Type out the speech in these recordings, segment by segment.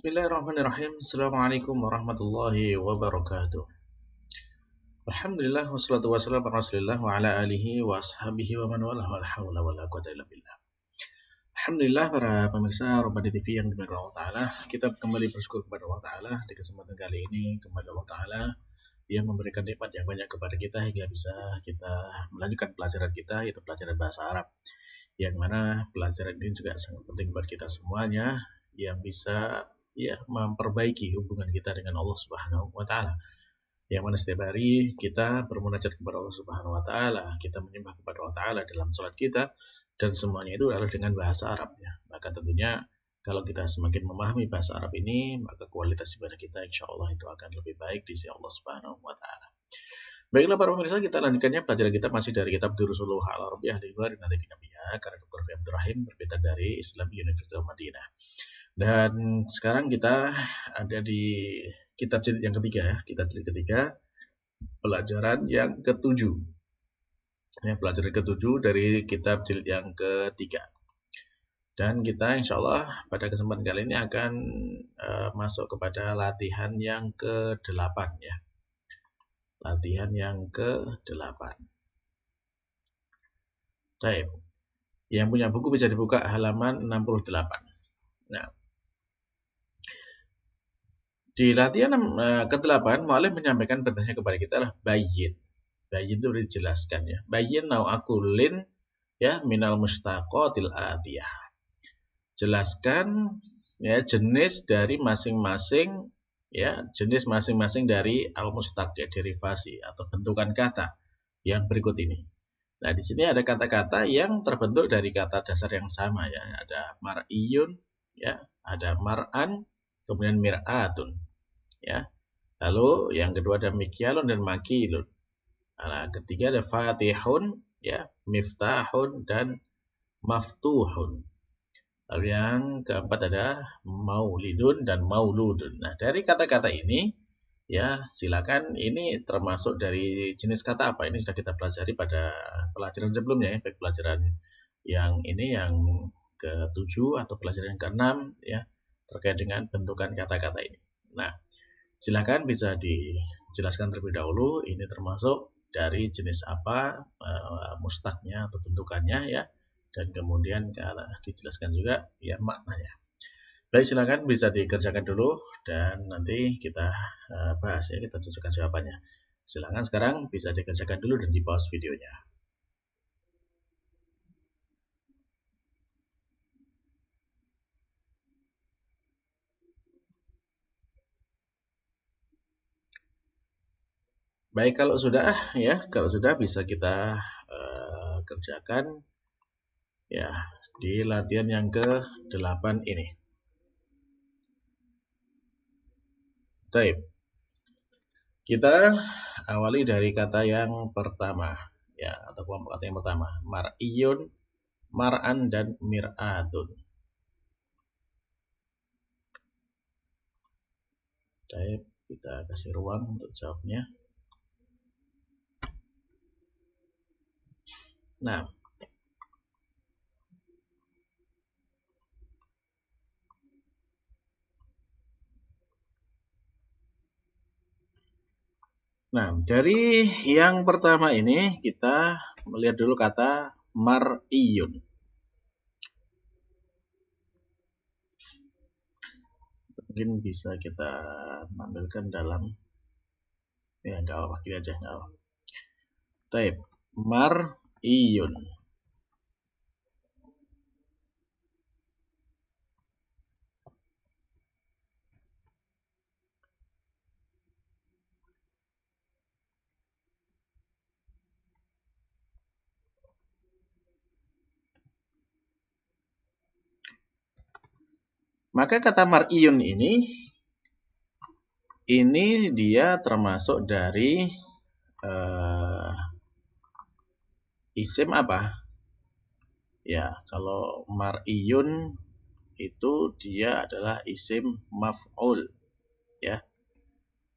Bismillahirrahmanirrahim. Assalamualaikum warahmatullahi wabarakatuh. Alhamdulillah wassalatu wassalamu ala Rasulillah wa ala alihi wa ashabihi wa man walah wala haula wala quwwata illa billah. Alhamdulillah para pemirsa Rabbani TV yang dimuliakan Allah Ta'ala, kita kembali bersyukur kepada Allah Ta'ala di kesempatan kali ini. Kepada Allah Ta'ala yang memberikan nikmat yang banyak kepada kita hingga bisa kita melanjutkan pelajaran kita, yaitu pelajaran bahasa Arab, yang mana pelajaran ini juga sangat penting buat kita semuanya, yang bisa memperbaiki hubungan kita dengan Allah Subhanahu wa Ta'ala. Yang mana setiap hari kita bermunajat kepada Allah Subhanahu wa Ta'ala, kita menyembah kepada Allah Ta'ala dalam sholat kita, dan semuanya itu adalah dengan bahasa Arab ya. Maka tentunya kalau kita semakin memahami bahasa Arab ini, maka kualitas ibadah kita insya Allah itu akan lebih baik di sisi Allah Subhanahu wa Ta'ala. Baiklah para pemirsa, kita lanjutkannya pelajaran kita masih dari kitab Durusul Lughah Al-Arabiyyah li Ghairi Nadhirin Nabiyya karya Dr. Fi Abdul Rahim, terbitan dari Islamic University of Madinah. Dan sekarang kita ada di kitab jilid yang ketiga ya, kitab jilid ketiga, pelajaran yang ketujuh. Ya, pelajaran ketujuh dari kitab jilid yang ketiga. Dan kita insya Allah pada kesempatan kali ini akan masuk kepada latihan yang ke-8 ya. Latihan yang ke-8. Baik. Yang punya buku bisa dibuka halaman 68. Nah, di latihan ke-8, mu'allif menyampaikan pertanyaan kepada kita adalah bayyin. Bayyin itu dijelaskan ya. Bayyin nau'akulin ya minal mustaqatil atiyah. Jelaskan ya jenis dari masing-masing ya, jenis masing-masing dari al-mustaq ya, derivasi atau bentukan kata yang berikut ini. Nah, di sini ada kata-kata yang terbentuk dari kata dasar yang sama ya. Ada mar'iyun ya, ada mar'an, kemudian mir'atun ya. Lalu yang kedua ada mikyalun dan makilun. Nah, ketiga ada fatihun ya, miftahun dan maftuhun. Lalu yang keempat ada maulidun dan mauludun. Nah, dari kata-kata ini ya, silakan ini termasuk dari jenis kata apa? Ini sudah kita pelajari pada pelajaran sebelumnya ya, baik pelajaran yang ini yang ke-7 atau pelajaran yang ke-6 ya, terkait dengan bentukan kata-kata ini. Nah, silakan bisa dijelaskan terlebih dahulu ini termasuk dari jenis apa mustaqnya atau bentukannya ya, dan kemudian dijelaskan juga ya maknanya. Baik, silakan bisa dikerjakan dulu dan nanti kita bahas ya, kita cocokkan jawabannya. Silakan sekarang bisa dikerjakan dulu dan di pause videonya. Baik, kalau sudah ya, kalau sudah bisa kita kerjakan ya di latihan yang ke-8 ini. Baik. Kita awali dari kata yang pertama ya, atau kelompok kata yang pertama, mar'iyun, mar'an dan mir'atun. Baik, kita kasih ruang untuk jawabnya. Nah, dari yang pertama ini kita melihat dulu kata mar'iyun. Mungkin bisa kita tampilkan dalam ya, enggak apa-apa, gini aja enggak apa. Baik, mar'iyun. Maka kata mar'iyun ini dia termasuk dari isim apa? Ya, kalau mar'iyun itu dia adalah isim maf'ul ya.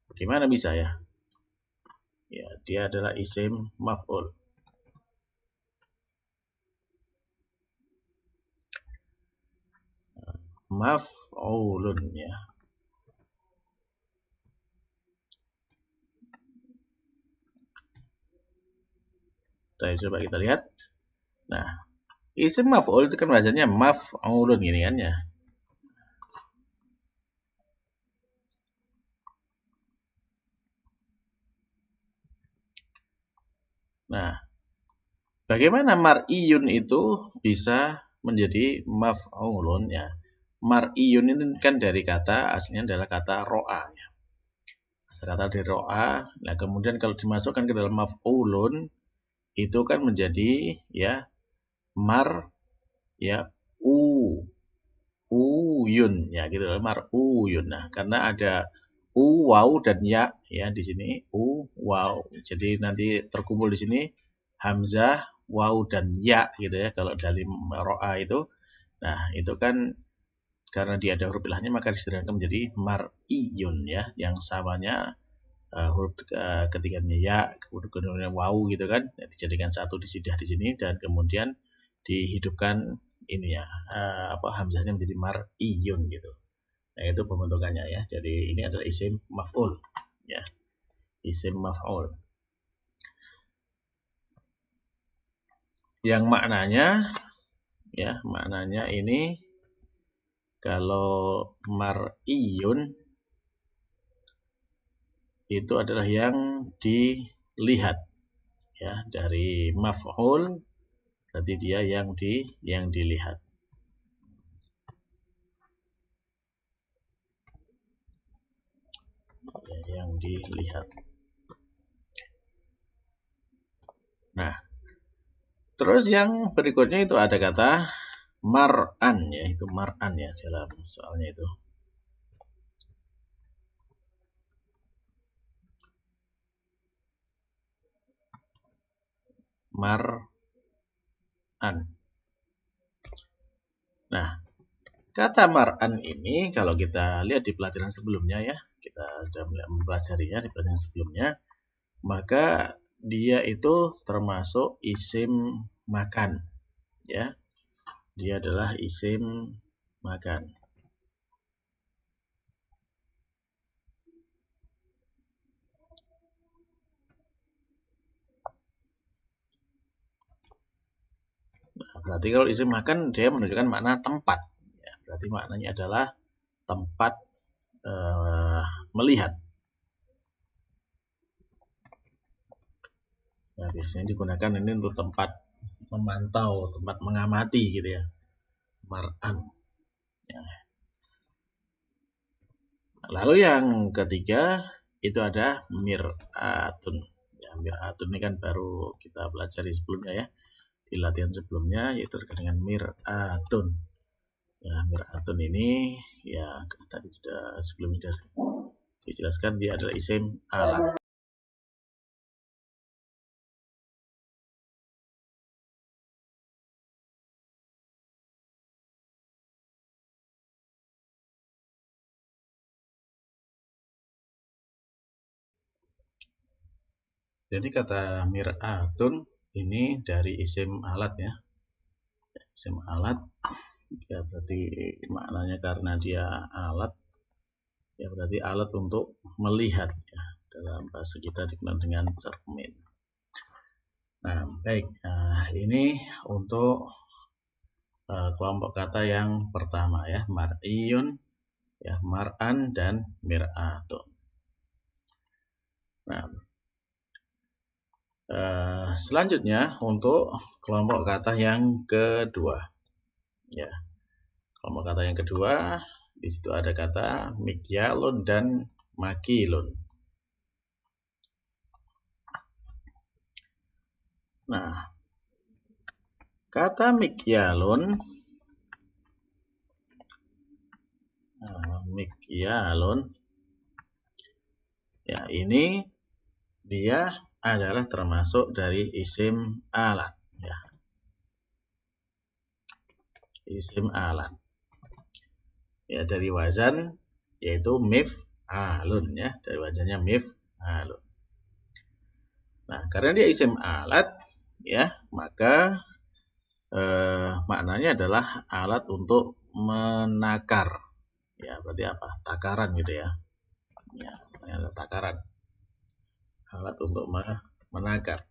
Bagaimana bisa ya? Ya, dia adalah isim maf'ul. Maf'ulun ya. Coba kita lihat. Nah, isim maf'ul itu kan wazannya maf'ulun gini kan ya. Nah, bagaimana mar'iyun itu bisa menjadi maf'ulun ya? Mar'iyun ini kan dari kata aslinya adalah kata ro'a ya. Kata dari ro'a. Nah, kemudian kalau dimasukkan ke dalam maf'ulun itu kan menjadi ya mar ya uyun ya gitu loh, mar'uyun. Nah, karena ada waw dan ya di sini waw. Jadi nanti terkumpul di sini hamzah, waw dan ya gitu ya kalau dalam ro'a itu. Nah, itu kan karena dia ada huruf ilahnya maka disederhanakan menjadi mar'iyun ya, yang samanya huruf ketiganya ya, kemudian waw gitu kan, dijadikan satu disidah di sini dan kemudian dihidupkan ini ya hamzahnya menjadi mar'iyun gitu. Nah, itu pembentukannya ya. Jadi ini adalah isim maf'ul ya. Isim maf'ul. Yang maknanya ini kalau mar'iyun itu adalah yang dilihat ya, dari maf'ul berarti dia yang dilihat. Ya, yang dilihat. Nah, terus yang berikutnya itu ada kata mar'an ya, itu mar'an ya dalam soalnya itu. Mar'an. Nah, kata mar'an ini kalau kita lihat di pelajaran sebelumnya ya, kita sudah mempelajarinya di pelajaran sebelumnya, maka dia itu termasuk isim makan ya. Dia adalah isim makan. Nah, berarti kalau isim makan dia menunjukkan makna tempat ya, berarti maknanya adalah tempat melihat. Nah, biasanya digunakan ini untuk tempat memantau, tempat mengamati gitu ya. Mar'an. Ya. Lalu yang ketiga itu ada mir'atun. Ya, mir'atun ini kan baru kita pelajari sebelumnya ya. Di latihan sebelumnya yaitu terkait dengan mir'atun. Ya, mir'atun ini ya tadi sudah sebelumnya dijelaskan dia adalah isim alat. Jadi kata mir'atun ini dari isim alat ya. Isim alat ya berarti maknanya karena dia alat ya berarti alat untuk melihat ya, dalam bahasa kita dikenal dengan cermin. Nah, baik. Nah, ini untuk kelompok kata yang pertama ya, mar'iyun, ya, mar'an dan mir'atun. Nah, selanjutnya untuk kelompok kata yang kedua. Ya. Kelompok kata yang kedua di situ ada kata mikyalun dan makilun. Nah, kata mikyalun ya ini dia adalah termasuk dari isim alat ya. Isim alat. Ya dari wazan yaitu mif'alun ya, dari wazannya mif'alun. Nah, karena dia isim alat ya, maka maknanya adalah alat untuk menakar. Ya, berarti apa? Takaran gitu ya. Ya, adalah takaran. Alat untuk menakar.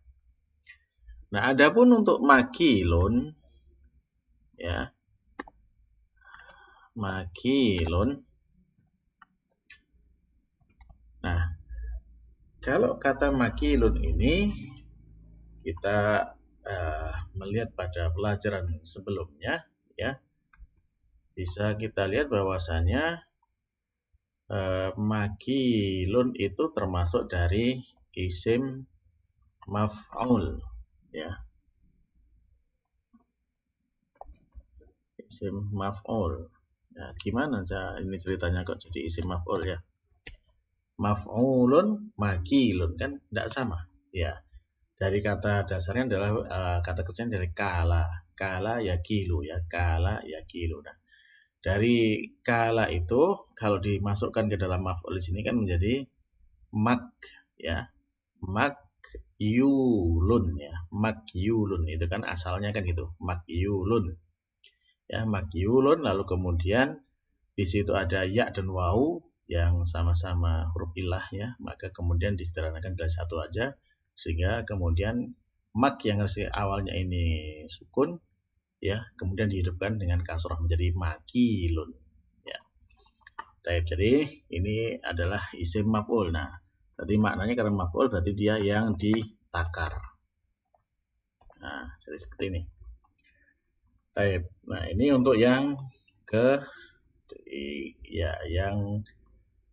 Nah, adapun untuk makilun, ya, makilun. Nah, kalau kata makilun ini kita melihat pada pelajaran sebelumnya, ya, bisa kita lihat bahwasanya makilun itu termasuk dari isim maf'ul, ya, isim maf'ul. Nah, gimana ini ceritanya kok jadi isim maf'ul, ya? Maf'ulun, makilun, kan tidak sama, ya. Dari kata dasarnya adalah kata kerjanya dari kala, kala yakilu, ya, kala yakilu. Nah, dari kala itu kalau dimasukkan ke dalam maf'ul di sini kan menjadi mak, ya, mak yulun, ya, mak yulun itu kan asalnya kan gitu, mak yulun, ya, mak yulun. Lalu kemudian di situ ada ya dan wau yang sama-sama huruf ilah, ya, maka kemudian disederhanakan dari satu aja, sehingga kemudian mak yang awalnya ini sukun, ya, kemudian dihidupkan dengan kasroh menjadi makilun, ya. Jadi ini adalah isim maf'ul. Nah, berarti maknanya karena maf'ul berarti dia yang ditakar. Nah, jadi seperti ini. Nah, ini untuk yang yang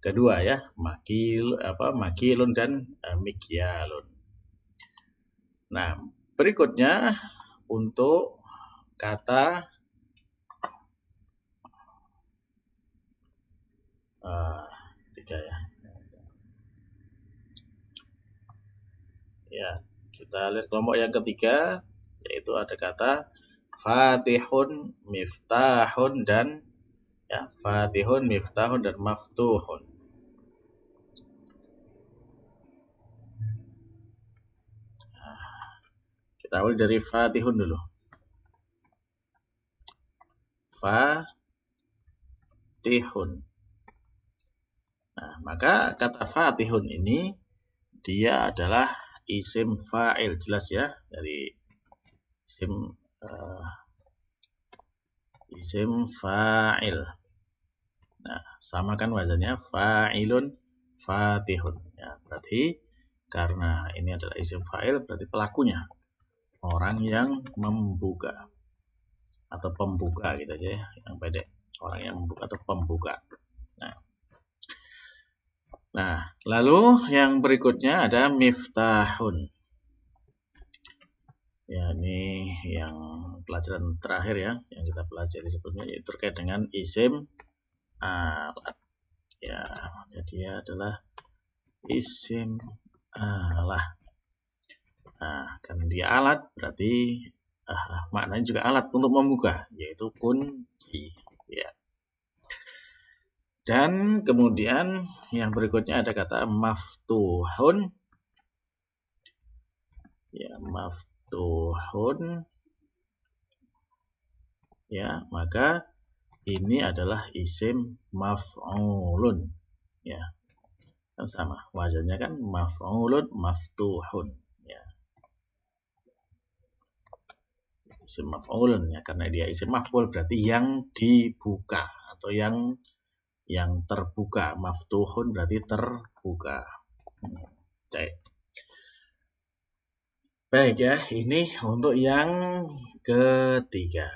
kedua, ya, makilun dan mikyalun. Nah, berikutnya untuk kata tiga, ya. Ya, kita lihat kelompok yang ketiga, yaitu ada kata fatihun, miftahun, dan, ya, fatihun, miftahun, dan maftuhun. Nah, kita mulai dari fatihun dulu. Fatihun. Nah, maka kata fatihun ini dia adalah isim fa'il, jelas, ya, dari isim fa'il. Nah, sama kan wazannya fa'ilun, fatihun. Ya, berarti karena ini adalah isim fa'il berarti pelakunya orang yang membuka atau pembuka gitu aja, ya, yang pendek, orang yang membuka atau pembuka. Nah, lalu yang berikutnya ada miftahun. Ya, ini yang pelajaran terakhir, ya, yang kita pelajari sebelumnya, yaitu terkait dengan isim alat. Ya, jadi dia adalah isim alat. Nah, karena dia alat berarti maknanya juga alat untuk membuka, yaitu kunci, ya. Dan kemudian yang berikutnya ada kata maftuhun. Ya, maftuhun. Ya, maka ini adalah isim maf'ulun, ya. Kan sama, wazannya kan maf'ulun, maftuhun, ya. Isim maf'ulun, ya, karena dia isim maf'ul berarti yang dibuka atau yang terbuka. Maftuhun berarti terbuka. Baik, ya, ini untuk yang ketiga.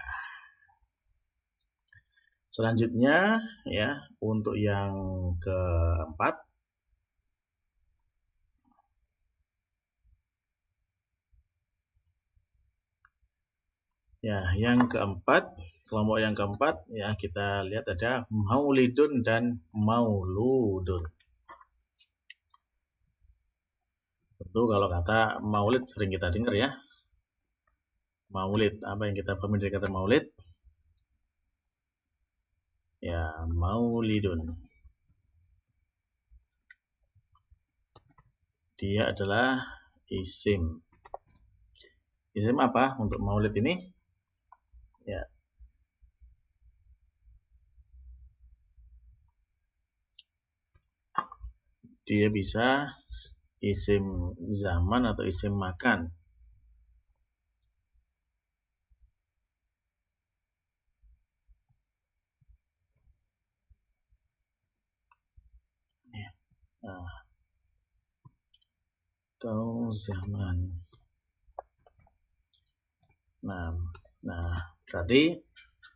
Selanjutnya, ya, untuk yang keempat. Ya, yang keempat, kelompok yang keempat, ya, kita lihat ada maulidun dan mauludun. Tentu kalau kata maulid sering kita dengar, ya. Maulid, apa yang kita pahami dari kata maulid? Ya, maulidun. Dia adalah isim. Isim apa untuk maulid ini? Ya. Dia bisa isim zaman atau isim makan. Nah, atau zaman. Nah, berarti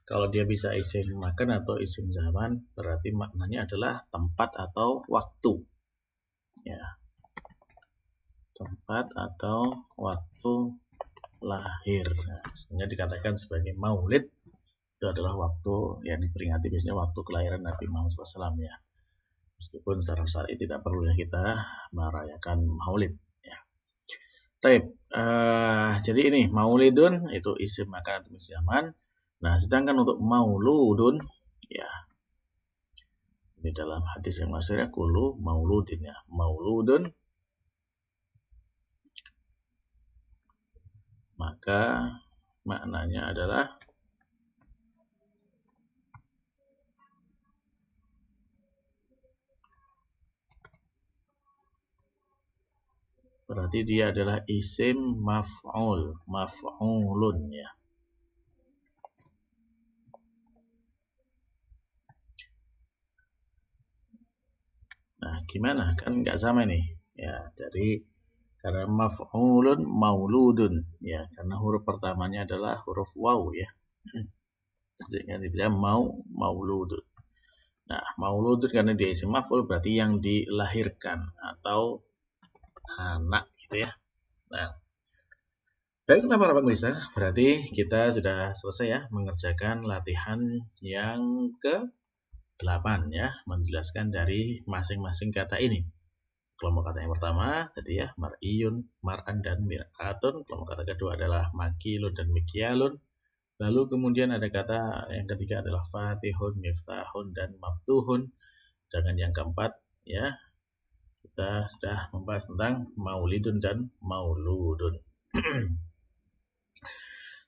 kalau dia bisa isim makan atau isim zaman, berarti maknanya adalah tempat atau waktu. Ya, tempat atau waktu lahir. Nah, sehingga dikatakan sebagai maulid itu adalah waktu yang diperingati biasanya waktu kelahiran Nabi Muhammad SAW ya. Meskipun secara syar'i tidak perlu ya kita merayakan maulid. Ya. Taib. Jadi ini maulidun itu isim makan atau isim zaman. Nah, sedangkan untuk mauludun ya ini dalam hadis yang masyhur ya kullu mauludin ya. Mauludun maka maknanya adalah berarti dia adalah isim maf'ulun ya. Nah, gimana? Kan nggak sama nih. Ya, jadi karena maf'ulun mauludun ya, karena huruf pertamanya adalah huruf waw ya. Sehingga dia mauludun. Nah, mauludun karena dia isim maf'ul berarti yang dilahirkan atau anak gitu ya. Nah, baiklah para pemirsa, berarti kita sudah selesai ya mengerjakan latihan yang ke-8 ya, menjelaskan dari masing-masing kata ini. Kelompok kata yang pertama tadi ya, mar'iyun, mar'an dan mir'atun. Kelompok kata kedua adalah makilun dan mikyalun. Lalu kemudian ada kata yang ketiga adalah fatihun, miftahun dan maftuhun. Dengan yang keempat ya, kita sudah membahas tentang maulidun dan mauludun.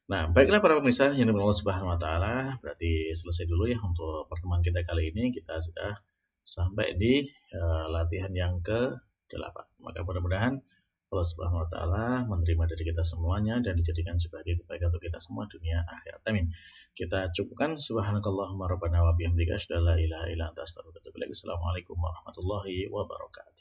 Nah, baiklah para pemirsa yang dimiliki Allah Subhanahu wa taala, berarti selesai dulu ya untuk pertemuan kita kali ini. Kita sudah sampai di latihan yang ke-8. Maka mudah-mudahan Allah Subhanahu wa taala menerima dari kita semuanya dan dijadikan sebagai kebaikan untuk kita semua dunia akhirat. Amin. Kita cukupkan subhanakallahumma rabbana wa bihamdika asyhadu an la ilaha illa anta astaghfiruka wa atubu ilaik. Assalamualaikum warahmatullahi wabarakatuh.